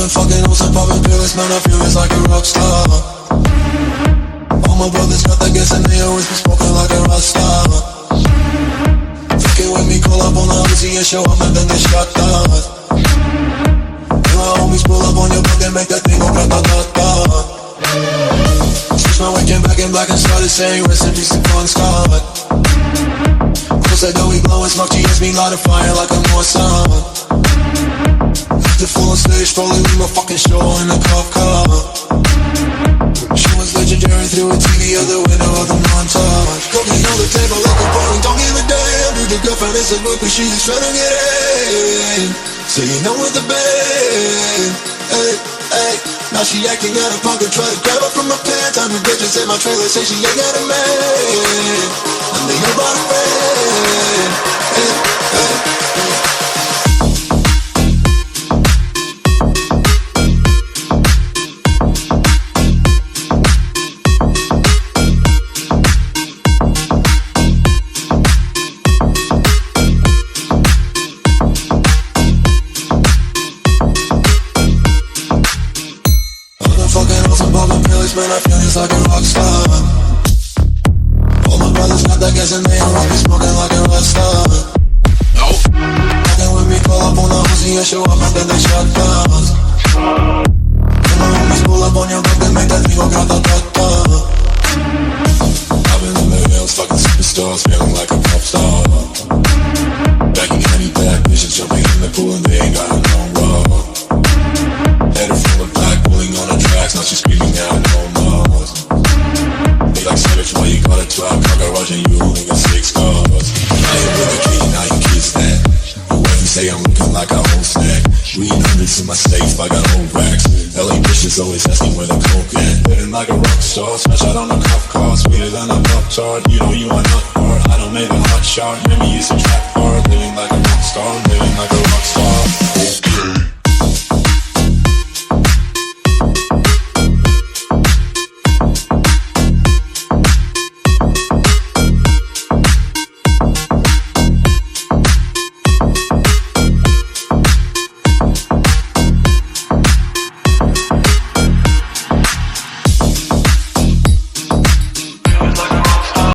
been fucking hoes and popping pills, man, I feel it's like a rock star. All my brothers got that gas and they always be smoking like a rock star. Fucking with me, call up on the Uzi and show up and then they shot down. And my homies pull up on your block and make that thing go grata-ta-ta. Switch my waking back in black and started saying recipes to Bon Scott. Close that door, we blowin' smoke, GS me light a fire like a North Sun. The full on stage, probably leave my fucking show in a cop car. She was legendary through a TV out the window of the montage. Cooking on the table like a bowling, don't give a damn. Dude, the girlfriend is a group and she just tryna get in. So you know with the band, hey, hey. Now she acting out of pocket, try to grab her from my pants. I'm the bitches in my trailer, say she ain't got a man. And they know about a friend, hey, hey. Man, I feel just like a rock star. All my brothers got that gas and they always be smoking like a rock star. Nope. Fucking with me, call up on the Uzi and show up and then they shot down. And my homies pull up on your block and make that thing go grata-ta-ta. I've been in the hills, fucking superstars, feeling like a pop star. Backing any bad bitches, jumping in the pool and they ain't got no road. Headed full of black, pulling on the tracks, now she's screaming out no more. They like savage, why you got a 12 car garage and you only got 6 cars. I ain't with the key, now you kiss that. The way you say I'm looking like a whole snack. Reading hundreds in my safe, I got old racks. LA bitches always asking where the coke at. Living like a rock star, smash out on a cop car. Sweeter than a pop tart, you know you are not hard. I don't make a hot shot, maybe use a trap card. Living like a rock star, living like a rock star.